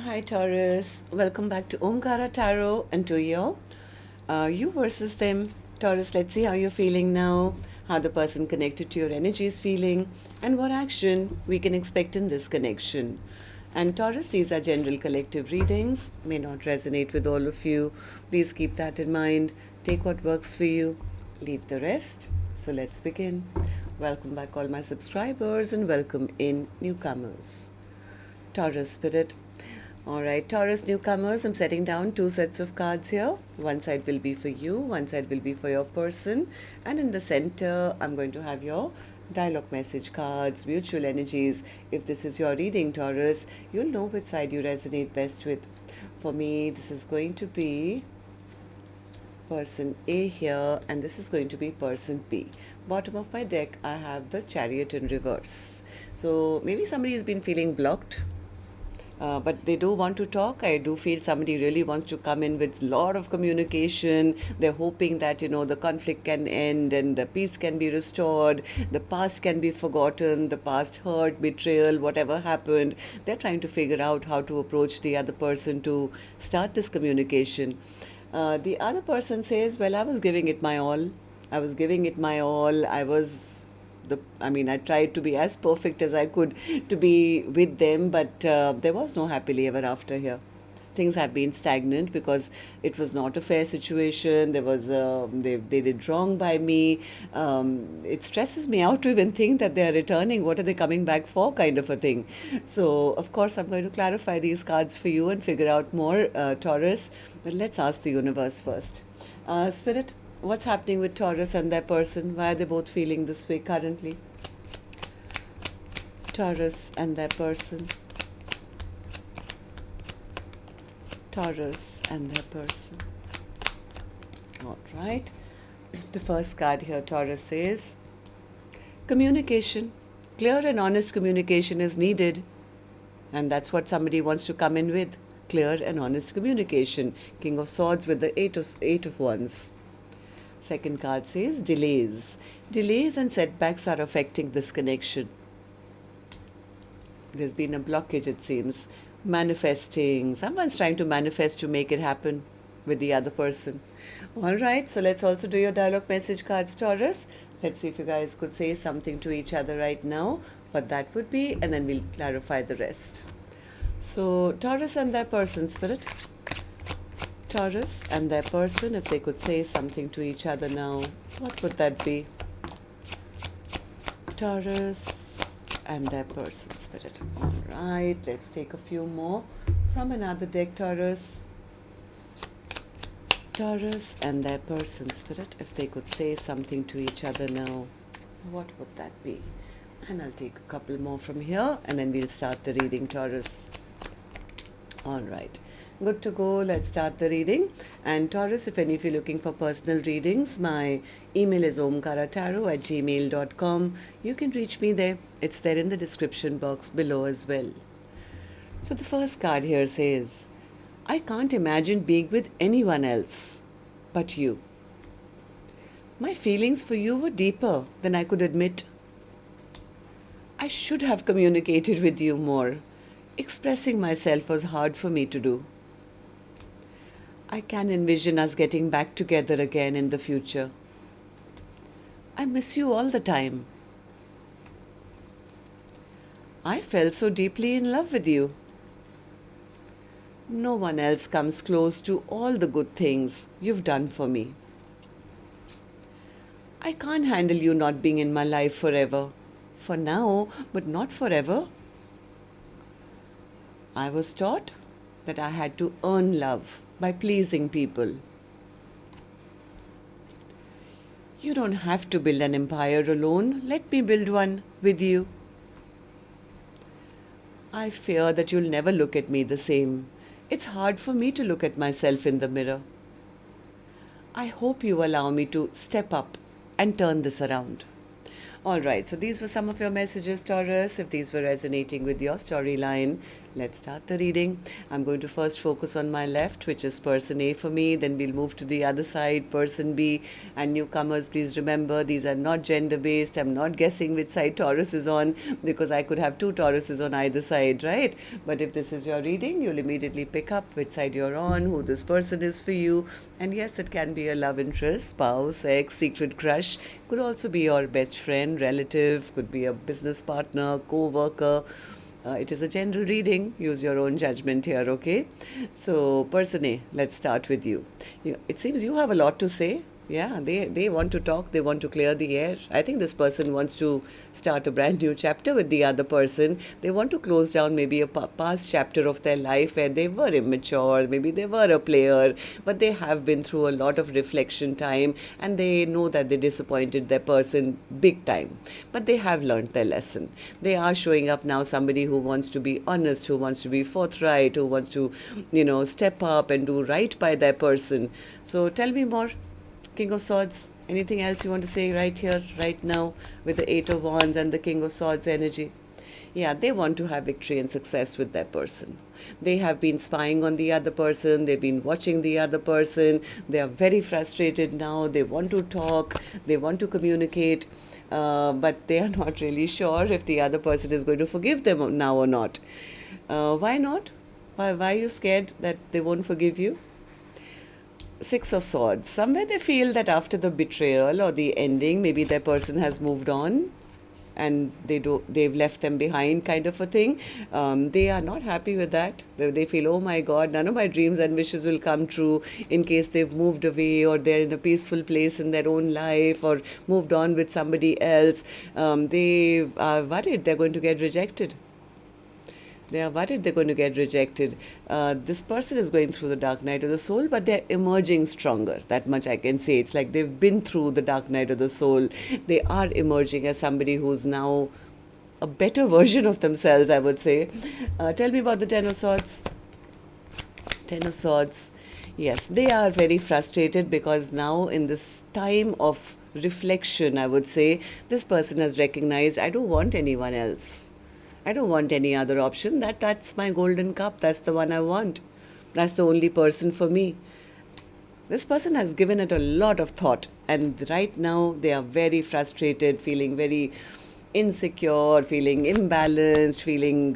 Hi Taurus, welcome back to Omkaratarot and to you versus them. Taurus, let's see how you're feeling now, how the person connected to your energy is feeling, and what action we can expect in this connection. And Taurus, these are general collective readings, may not resonate with all of you. Please keep that in mind. Take what works for you, leave the rest. So let's begin. Welcome back, all my subscribers, and welcome in newcomers. Taurus Spirit. Alright, Taurus newcomers, I'm setting down two sets of cards here. One side will be for you, one side will be for your person. And in the center, I'm going to have your dialogue message cards, mutual energies. If this is your reading, Taurus, you'll know which side you resonate best with. For me, this is going to be person A here, and this is going to be person B. Bottom of my deck, I have the Chariot in reverse. So maybe somebody has been feeling blocked. But they do want to talk. I do feel somebody really wants to come in with a lot of communication. They're hoping that, the conflict can end and the peace can be restored. The past can be forgotten. The past hurt, betrayal, whatever happened. They're trying to figure out how to approach the other person to start this communication. The other person says, well, I was giving it my all. I was giving it my all. I tried to be as perfect as I could to be with them, but there was no happily ever after here. Things have been stagnant because it was not a fair situation. They did wrong by me. It stresses me out to even think that they are returning. What are they coming back for, kind of a thing. So, of course, I'm going to clarify these cards for you and figure out more, Taurus. But let's ask the universe first. Spirit, what's happening with Taurus and their person? Why are they both feeling this way currently? Taurus and their person. Taurus and their person. All right. The first card here, Taurus, says communication. Clear and honest communication is needed. And that's what somebody wants to come in with. Clear and honest communication. King of Swords with the Eight of Wands. Second card says delays. Delays and setbacks are affecting this connection. There's been a blockage, it seems. Manifesting. Someone's trying to manifest to make it happen with the other person. All right, so let's also do your dialogue message cards, Taurus. Let's see if you guys could say something to each other right now, what that would be, and then we'll clarify the rest. So, Taurus and their person, Spirit. Taurus and their person, if they could say something to each other now, what would that be? Taurus and their person, Spirit. All right, let's take a few more from another deck, Taurus. Taurus and their person, Spirit, if they could say something to each other now, what would that be? And I'll take a couple more from here and then we'll start the reading, Taurus. All right. Good to go. Let's start the reading. And Taurus, if any of you are looking for personal readings, my email is omkaratarot@gmail.com. You can reach me there. It's there in the description box below as well. So the first card here says, I can't imagine being with anyone else but you. My feelings for you were deeper than I could admit. I should have communicated with you more. Expressing myself was hard for me to do. I can envision us getting back together again in the future. I miss you all the time. I fell so deeply in love with you. No one else comes close to all the good things you've done for me. I can't handle you not being in my life forever. For now, but not forever. I was taught that I had to earn love by pleasing people. You don't have to build an empire alone. Let me build one with you. I fear that you'll never look at me the same. It's hard for me to look at myself in the mirror. I hope you allow me to step up and turn this around. All right, so these were some of your messages, Taurus. If these were resonating with your storyline, Let's start the reading. I'm going to first focus on my left, which is person A for me. Then we'll move to the other side, person B. And newcomers, please remember, these are not gender-based. I'm not guessing which side Taurus is on, because I could have two Tauruses on either side, right? But if this is your reading, you'll immediately pick up which side you're on, who this person is for you. And yes, it can be a love interest, spouse, ex, secret crush. Could also be your best friend, relative, could be a business partner, co-worker. It is a general reading. Use your own judgment here, okay? So, person A, let's start with you. It seems you have a lot to say. Yeah, they want to talk. They want to clear the air. I think this person wants to start a brand new chapter with the other person. They want to close down maybe a past chapter of their life where they were immature, maybe they were a player, but they have been through a lot of reflection time, and they know that they disappointed their person big time. But they have learned their lesson. They are showing up now, somebody who wants to be honest, who wants to be forthright, who wants to, step up and do right by their person. So tell me more. King of Swords, anything else you want to say right here, right now, with the Eight of Wands and the King of Swords energy? Yeah, they want to have victory and success with their person. They have been spying on the other person. They've been watching the other person. They are very frustrated now. They want to talk. They want to communicate. But they are not really sure if the other person is going to forgive them now or not. Why not? Why are you scared that they won't forgive you? Six of Swords. Somewhere they feel that after the betrayal or the ending, maybe their person has moved on and they've left them behind, kind of a thing. They are not happy with that. They feel, oh my God, none of my dreams and wishes will come true in case they've moved away or they're in a peaceful place in their own life or moved on with somebody else. They are worried they're going to get rejected. They are worried they're going to get rejected. This person is going through the dark night of the soul, but they're emerging stronger. That much I can say. It's like they've been through the dark night of the soul. They are emerging as somebody who's now a better version of themselves, I would say. Tell me about the Ten of Swords. Ten of Swords. Yes, they are very frustrated because now in this time of reflection, I would say, this person has recognized, I don't want anyone else. I don't want any other option. That's my golden cup. That's the one I want. That's the only person for me. This person has given it a lot of thought, and right now they are very frustrated, feeling very insecure, feeling imbalanced, feeling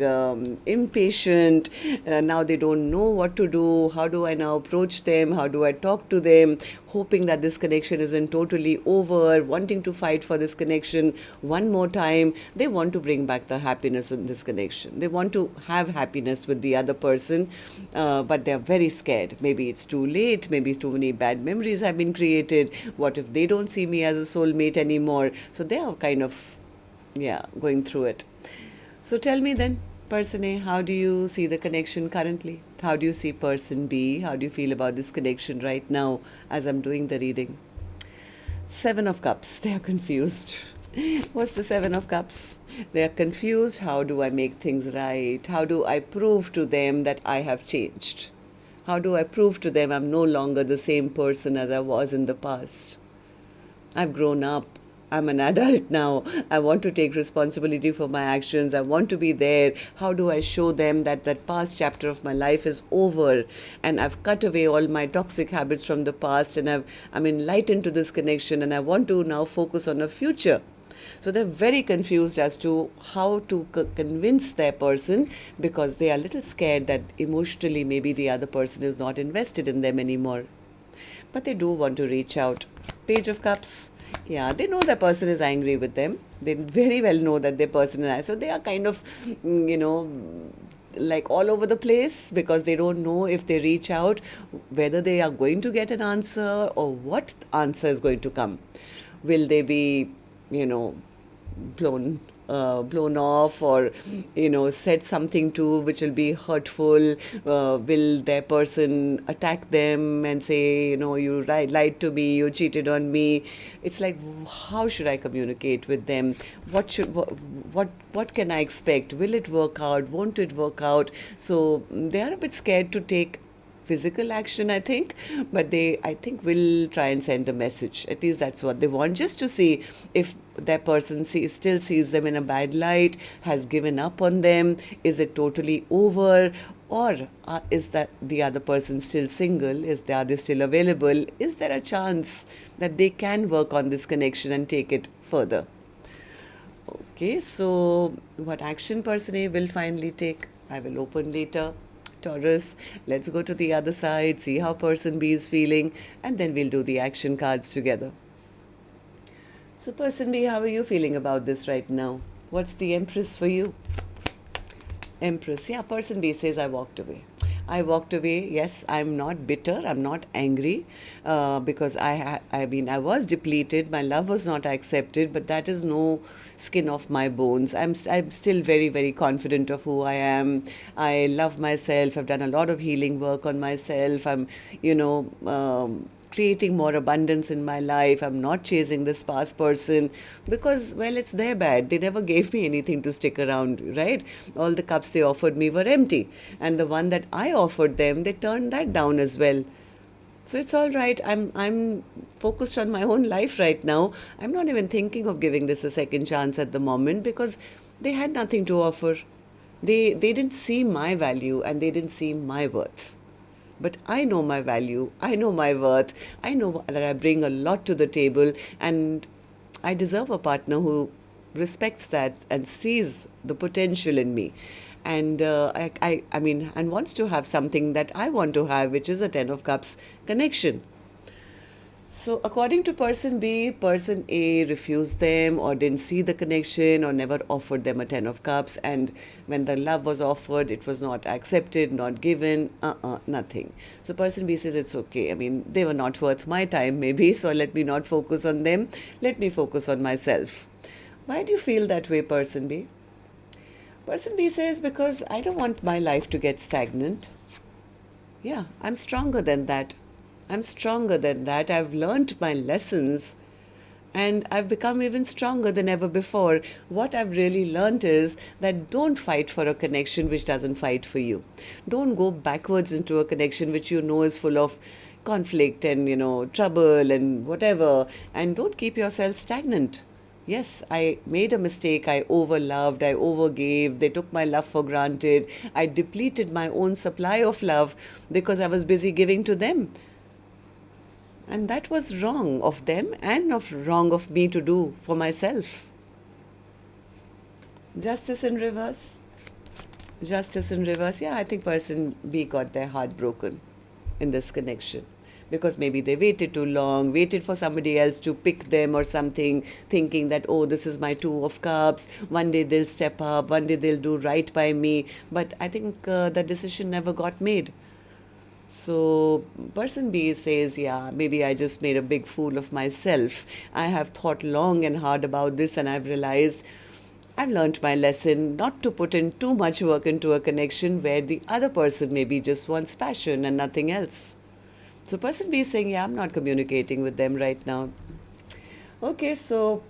impatient. Now they don't know what to do. How do I now approach them? How do I talk to them? Hoping that this connection isn't totally over, wanting to fight for this connection one more time. They want to bring back the happiness in this connection. They want to have happiness with the other person, but they're very scared. Maybe it's too late. Maybe too many bad memories have been created. What if they don't see me as a soulmate anymore? So they are kind of going through it. So tell me then, person A, how do you see the connection currently? How do you see person B? How do you feel about this connection right now as I'm doing the reading? Seven of Cups. They are confused. What's the Seven of Cups? They are confused. How do I make things right? How do I prove to them that I have changed? How do I prove to them I'm no longer the same person as I was in the past? I've grown up. I'm an adult now. I want to take responsibility for my actions. I want to be there. How do I show them that that past chapter of my life is over and I've cut away all my toxic habits from the past and I'm enlightened to this connection and I want to now focus on a future? So they're very confused as to how to convince their person because they are a little scared that emotionally maybe the other person is not invested in them anymore. But they do want to reach out. Page of Cups. Yeah, they know their person is angry with them. They very well know that their person is angry. So they are kind of, like all over the place because they don't know if they reach out, whether they are going to get an answer or what answer is going to come. Will they be, blown off or said something to which will be hurtful? Will their person attack them and say, you lied to me, you cheated on me? It's like, how should I communicate with them? What can I expect? Will it work out? Won't it work out? So they are a bit scared to take physical action, I think, but I think, will try and send a message. At least that's what they want, just to see if that person still sees them in a bad light, has given up on them? Is it totally over? Or is that the other person still single? Are they still available? Is there a chance that they can work on this connection and take it further? Okay, so what action person A will finally take, I will open later. Taurus, let's go to the other side, see how person B is feeling, and then we'll do the action cards together. So person B, how are you feeling about this right now? What's the Empress for you? Empress, yeah, person B says, I walked away. I walked away. Yes, I'm not bitter. I'm not angry because I was depleted. My love was not accepted, but that is no skin off my bones. I'm still very, very confident of who I am. I love myself. I've done a lot of healing work on myself. I'm, creating more abundance in my life. I'm not chasing this past person because, well, it's their bad. They never gave me anything to stick around, right? All the cups they offered me were empty. And the one that I offered them, they turned that down as well. So it's all right. I'm focused on my own life right now. I'm not even thinking of giving this a second chance at the moment because they had nothing to offer. They didn't see my value and they didn't see my worth. But I know my value, I know my worth, I know that I bring a lot to the table, and I deserve a partner who respects that and sees the potential in me. And and wants to have something that I want to have, which is a 10 of Cups connection. So according to person B, person A refused them or didn't see the connection or never offered them a 10 of Cups. And when the love was offered, it was not accepted, not given, nothing. So person B says it's okay. I mean, they were not worth my time maybe, so let me not focus on them. Let me focus on myself. Why do you feel that way, person B? Person B says, because I don't want my life to get stagnant. Yeah, I'm stronger than that. I'm stronger than that. I've learned my lessons and I've become even stronger than ever before. What I've really learned is that don't fight for a connection which doesn't fight for you. Don't go backwards into a connection which you know is full of conflict and, trouble and whatever. And don't keep yourself stagnant. Yes, I made a mistake. I overloved, I overgave. They took my love for granted. I depleted my own supply of love because I was busy giving to them. And that was wrong of them and wrong of me to do for myself. Justice in reverse. Justice in reverse. Yeah, I think person B got their heart broken in this connection. Because maybe they waited too long, waited for somebody else to pick them or something, thinking that, oh, this is my 2 of Cups. One day they'll step up, one day they'll do right by me. But I think the decision never got made. So person B says, yeah, maybe I just made a big fool of myself. I have thought long and hard about this and I've realized I've learned my lesson not to put in too much work into a connection where the other person maybe just wants passion and nothing else. So person B is saying, yeah, I'm not communicating with them right now. Okay, so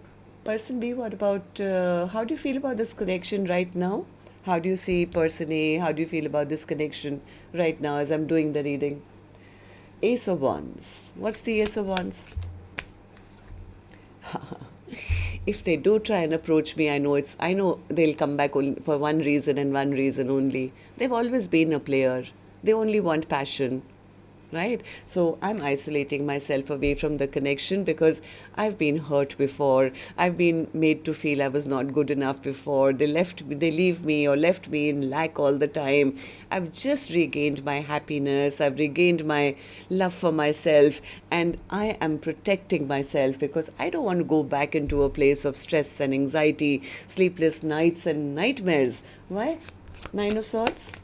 person B, what about, how do you feel about this connection right now? How do you see person A? How do you feel about this connection right now as I'm doing the reading? Ace of Wands. What's the Ace of Wands? If they do try and approach me, I know they'll come back only for one reason and one reason only. They've always been a player. They only want passion. Right? So I'm isolating myself away from the connection because I've been hurt before. I've been made to feel I was not good enough before. They leave me or left me in lack all the time. I've just regained my happiness. I've regained my love for myself and I am protecting myself because I don't want to go back into a place of stress and anxiety, sleepless nights and nightmares. Why? 9 of Swords.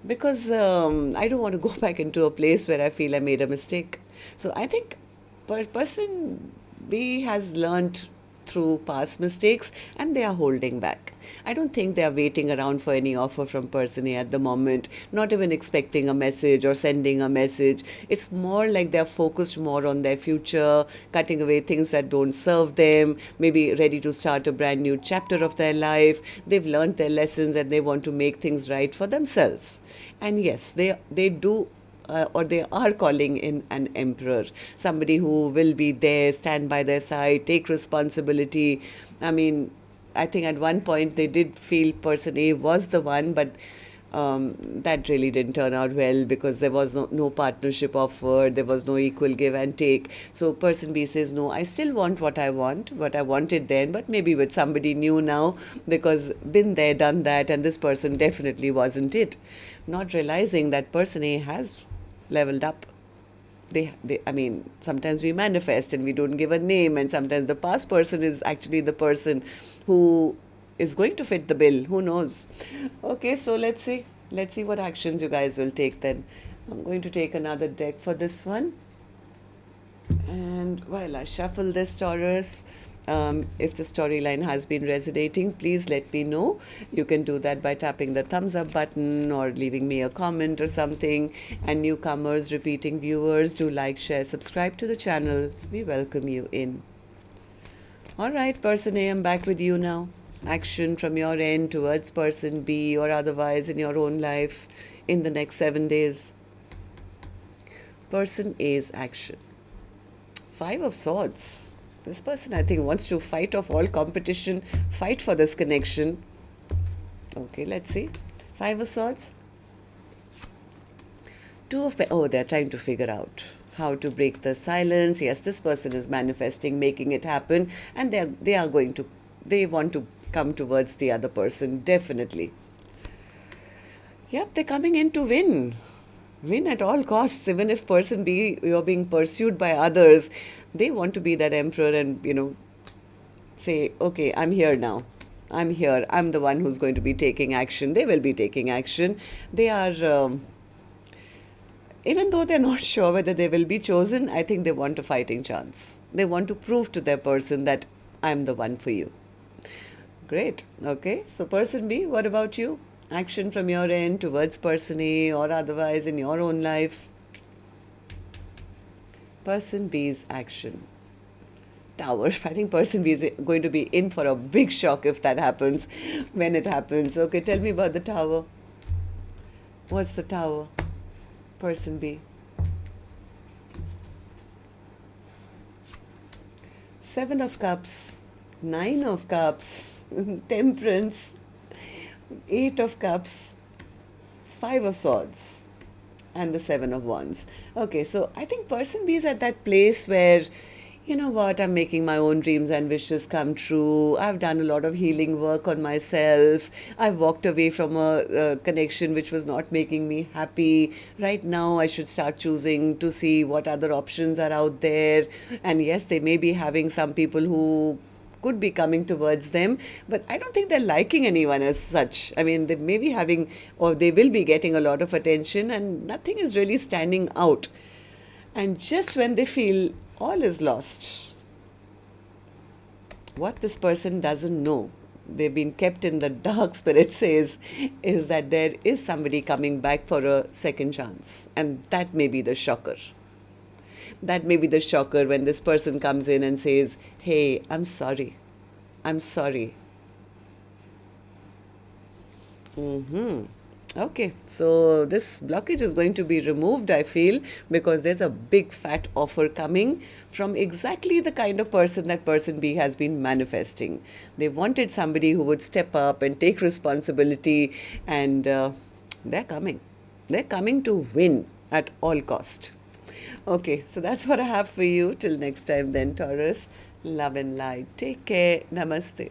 Because I don't want to go back into a place where I feel I made a mistake. So I think person B has learned through past mistakes and they are holding back. I don't think they are waiting around for any offer from person A at the moment, not even expecting a message or sending a message. It's more like they're focused more on their future, cutting away things that don't serve them, maybe ready to start a brand new chapter of their life. They've learned their lessons and they want to make things right for themselves. And yes, they do or they are calling in an emperor, somebody who will be there, stand by their side, take responsibility. I mean, I think at one point they did feel person A was the one, but that really didn't turn out well because there was no partnership offered, there was no equal give and take. So person B says, no, I still want what I wanted then, but maybe with somebody new now, because been there, done that, and this person definitely wasn't it. Not realizing that person A has leveled up. I mean, sometimes we manifest and we don't give a name, and sometimes the past person is actually the person who is going to fit the bill. Who knows? Okay, so let's see. Let's see what actions you guys will take then. I'm going to take another deck for this one. And while I shuffle this, Taurus, if the storyline has been resonating, please let me know. You can do that by tapping the thumbs up button or leaving me a comment or something. And newcomers, repeating viewers, do like, share, subscribe to the channel. We welcome you in. All right, person A, I'm back with you now. Action from your end towards person B or otherwise in your own life in the next 7 days. Person A's action. 5 of Swords. This person, I think, wants to fight off all competition, fight for this connection. Okay, let's see. 5 of Swords. 2 of Pentacles. Oh, they're trying to figure out how to break the silence. Yes, this person is manifesting, making it happen, and they want to come towards the other person, definitely. Yep, they're coming in to win. Win at all costs. Even if person B, you're being pursued by others, they want to be that emperor and, say, okay, I'm here now. I'm here. I'm the one who's going to be taking action. They will be taking action. They are, even though they're not sure whether they will be chosen, I think they want a fighting chance. They want to prove to their person that I'm the one for you. Great. Okay. So person B, what about you? Action from your end towards person A or otherwise in your own life. Person B's action. Tower. I think person B is going to be in for a big shock if that happens, when it happens. Okay, tell me about the Tower. What's the Tower? Person B. 7 of Cups. 9 of Cups. Temperance. 8 of Cups. 5 of Swords. And the 7 of Wands. Okay, so I think person B is at that place where, you know what, I'm making my own dreams and wishes come true. I've done a lot of healing work on myself. I've walked away from a connection which was not making me happy. Right now, I should start choosing to see what other options are out there. And yes, they may be having some people who could be coming towards them, but I don't think they're liking anyone as such. I mean, they may be having, or they will be getting a lot of attention, and nothing is really standing out. And just when they feel all is lost, what this person doesn't know, they've been kept in the dark, spirit says, is that there is somebody coming back for a second chance. And that may be the shocker. That may be the shocker when this person comes in and says, hey, I'm sorry. I'm sorry. Okay, so this blockage is going to be removed, I feel, because there's a big fat offer coming from exactly the kind of person that person B has been manifesting. They wanted somebody who would step up and take responsibility, and they're coming. They're coming to win at all cost. Okay, so that's what I have for you. Till next time then, Taurus. Love and light. Take care. Namaste.